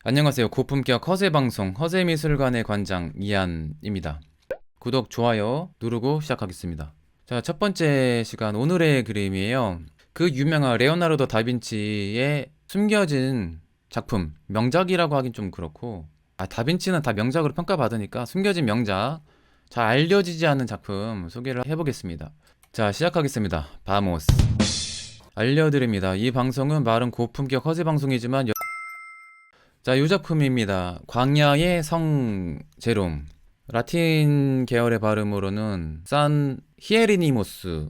안녕하세요. 고품격 허세방송 허세미술관의 관장 이한입니다. 구독, 좋아요 누르고 시작하겠습니다. 자, 첫 번째 시간 오늘의 그림이에요. 그 유명한 레오나르도 다빈치의 숨겨진 작품, 명작이라고 하긴 좀 그렇고, 다빈치는 다 명작으로 평가받으니까 숨겨진 명작, 잘 알려지지 않은 작품 소개를 해보겠습니다. 자, 시작하겠습니다. 바모스. 알려드립니다. 이 방송은 말은 고품격 허세 방송이지만 자, 이 작품입니다. 광야의 성 제롬. 라틴 계열의 발음으로는 산 히에르니모스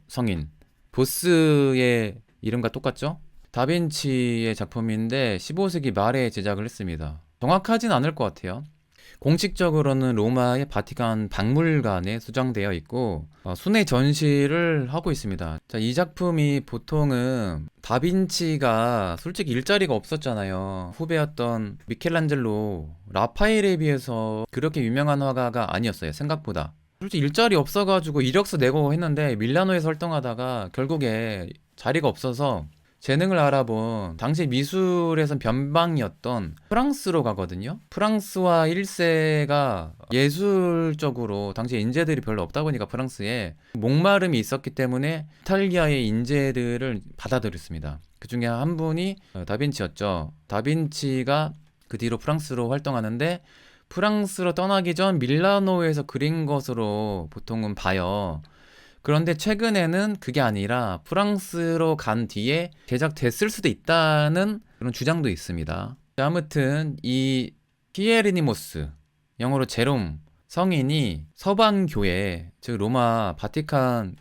성인. 보스의 이름과 똑같죠? 다빈치의 작품인데 15세기 말에 제작을 했습니다. 정확하진 않을 것 같아요. 공식적으로는 로마의 바티칸 박물관에 수장되어 있고 순회 전시를 하고 있습니다. 자, 이 작품이 보통은 다빈치가 솔직히 일자리가 없었잖아요. 후배였던 미켈란젤로, 라파엘에 비해서 그렇게 유명한 화가가 아니었어요. 생각보다. 솔직히 일자리 없어가지고 이력서 내고 했는데 밀라노에서 활동하다가 결국에 자리가 없어서 재능을 알아본 당시 미술에선 변방이었던 프랑스로 가거든요. 프랑스와 1세가 예술적으로 당시 인재들이 별로 없다 보니까 프랑스에 목마름이 있었기 때문에 이탈리아의 인재들을 받아들였습니다. 그 중에 한 분이 다빈치였죠. 다빈치가 그 뒤로 프랑스로 활동하는데 프랑스로 떠나기 전 밀라노에서 그린 것으로 보통은 봐요. 그런데 최근에는 그게 아니라 프랑스로 간 뒤에 제작됐을 수도 있다는 그런 주장도 있습니다. 아무튼 이 피에르니모스, 영어로 제롬 성인이 서방교회, 즉 로마 바티칸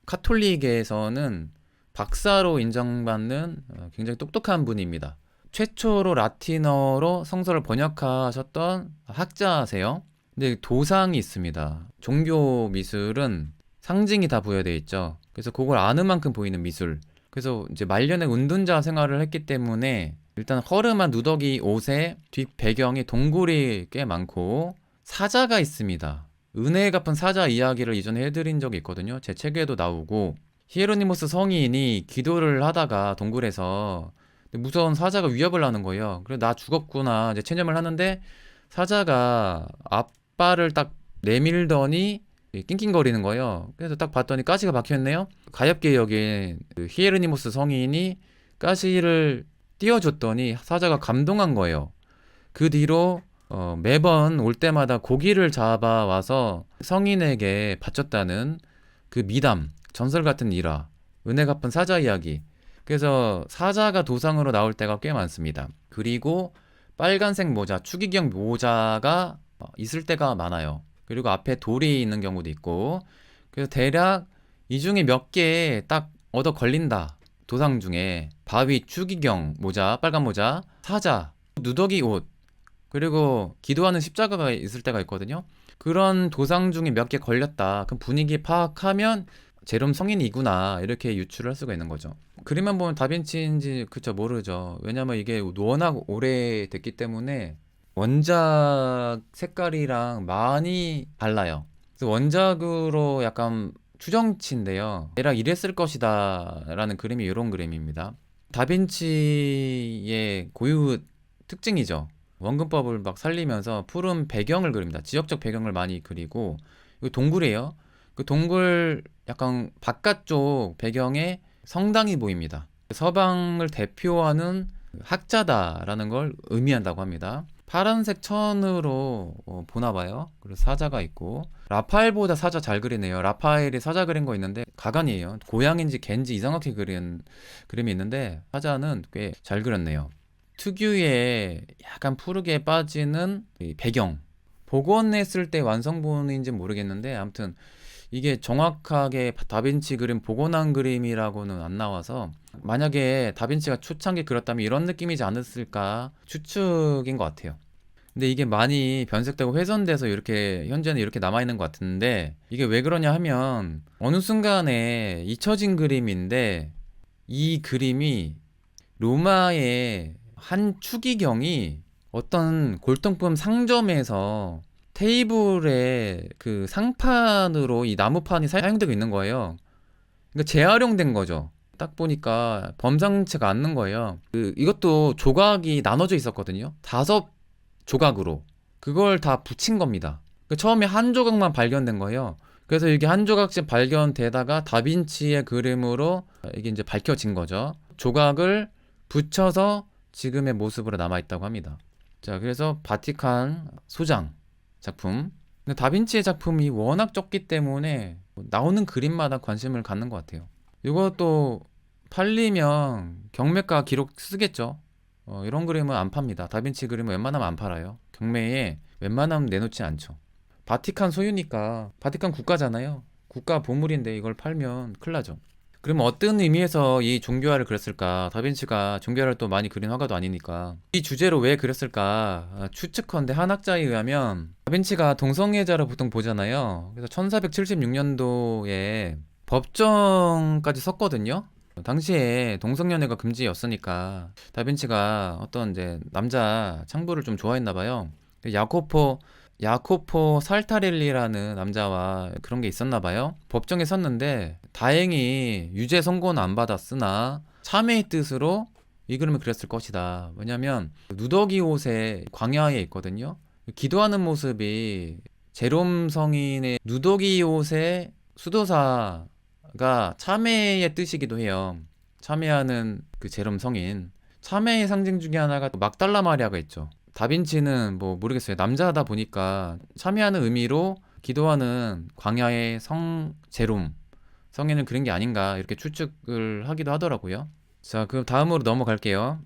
카톨릭에서는 박사로 인정받는 굉장히 똑똑한 분입니다. 최초로 라틴어로 성서를 번역하셨던 학자세요. 근데 도상이 있습니다. 종교 미술은 상징이 다 부여되어 있죠. 그래서 그걸 아는 만큼 보이는 미술. 그래서 이제 말년에 운둔자 생활을 했기 때문에 일단 허름한 누더기 옷에 뒷 배경에 동굴이 꽤 많고 사자가 있습니다. 은혜 갚은 사자 이야기를 이전에 해드린 적이 있거든요. 제 책에도 나오고 히에로니모스 성인이 기도를 하다가 동굴에서 무서운 사자가 위협을 하는 거예요. 그래 나 죽었구나 이제 체념을 하는데 사자가 앞발을 딱 내밀더니 낑낑거리는 거예요. 그래서 딱 봤더니 가시가 박혀있네요. 가엾게 여긴 그 히에르니모스 성인이 가시를 띄워줬더니 사자가 감동한 거예요. 그 뒤로 매번 올 때마다 고기를 잡아와서 성인에게 바쳤다는 그 미담, 전설 같은 일화, 은혜 갚은 사자 이야기. 그래서 사자가 도상으로 나올 때가 꽤 많습니다. 그리고 빨간색 모자, 추기경 모자가 있을 때가 많아요. 그리고 앞에 돌이 있는 경우도 있고, 그래서 대략 이 중에 몇 개 딱 얻어 걸린다. 도상 중에 바위, 추기경 모자, 빨간 모자, 사자, 누더기 옷, 그리고 기도하는 십자가가 있을 때가 있거든요. 그런 도상 중에 몇 개 걸렸다. 그럼 분위기 파악하면 제롬 성인이구나 이렇게 유추를 할 수가 있는 거죠. 그림만 보면 다빈치인지 그쵸 모르죠. 왜냐면 이게 워낙 오래됐기 때문에 원작 색깔이랑 많이 달라요. 그래서 원작으로 약간 추정치인데요. 대략 이랬을 것이다 라는 그림이 이런 그림입니다. 다빈치의 고유 특징이죠. 원근법을 막 살리면서 푸른 배경을 그립니다. 지역적 배경을 많이 그리고 이거 동굴이에요. 그 동굴 약간 바깥쪽 배경에 성당이 보입니다. 서방을 대표하는 학자다라는 걸 의미한다고 합니다. 파란색 천으로 보나 봐요. 그리고 사자가 있고 라파엘보다 사자 잘 그리네요. 라파엘이 사자 그린 거 있는데 가관이에요. 고양인지 갠지 이상하게 그린 그림이 있는데 사자는 꽤 잘 그렸네요. 특유의 약간 푸르게 빠지는 이 배경 복원했을 때 완성본인지 모르겠는데 아무튼 이게 정확하게 다빈치 그림 복원한 그림이라고는 안 나와서 만약에 다빈치가 초창기 그렸다면 이런 느낌이지 않았을까 추측인 것 같아요. 근데 이게 많이 변색되고 훼손돼서 이렇게 현재는 이렇게 남아있는 것 같은데 이게 왜 그러냐 하면 어느 순간에 잊혀진 그림인데 이 그림이 로마의 한 추기경이 어떤 골동품 상점에서 테이블에 그 상판으로 이 나무판이 사용되고 있는 거예요. 그러니까 재활용된 거죠. 딱 보니까 범상치가 않는 거예요. 이것도 조각이 나눠져 있었거든요. 5조각으로. 그걸 다 붙인 겁니다. 처음에 한 조각만 발견된 거예요. 그래서 이게 한 조각씩 발견되다가 다빈치의 그림으로 이게 이제 밝혀진 거죠. 조각을 붙여서 지금의 모습으로 남아있다고 합니다. 자, 그래서 바티칸 소장 작품. 근데 다빈치의 작품이 워낙 적기 때문에 나오는 그림마다 관심을 갖는 것 같아요. 이것도 팔리면 경매가 기록 쓰겠죠. 이런 그림은 안 팝니다. 다빈치 그림은 웬만하면 안 팔아요. 경매에 웬만하면 내놓지 않죠. 바티칸 소유니까, 바티칸 국가잖아요. 국가 보물인데 이걸 팔면 큰일 나죠. 그러면 어떤 의미에서 이 종교화를 그렸을까? 다빈치가 종교화를 또 많이 그린 화가도 아니니까. 이 주제로 왜 그렸을까? 추측컨대 한 학자에 의하면 다빈치가 동성애자를 보통 보잖아요. 그래서 1476년도에 법정까지 섰거든요. 당시에 동성연애가 금지였으니까 다빈치가 어떤 이제 남자 창부를 좀 좋아했나 봐요. 야코포 살타렐리라는 남자와 그런 게 있었나 봐요. 법정에 섰는데 다행히 유죄 선고는 안 받았으나 참회의 뜻으로 이 그림을 그렸을 것이다. 왜냐면 누더기옷의 광야에 있거든요. 기도하는 모습이 제롬 성인의 누더기옷의 수도사가 참회의 뜻이기도 해요. 참회하는 그 제롬 성인. 참회의 상징 중에 하나가 막달라 마리아가 있죠. 다빈치는 뭐 모르겠어요. 남자다 보니까 참여하는 의미로 기도하는 광야의 성 제롬 성인을 그린 게 아닌가 이렇게 추측을 하기도 하더라고요. 자, 그럼 다음으로 넘어갈게요.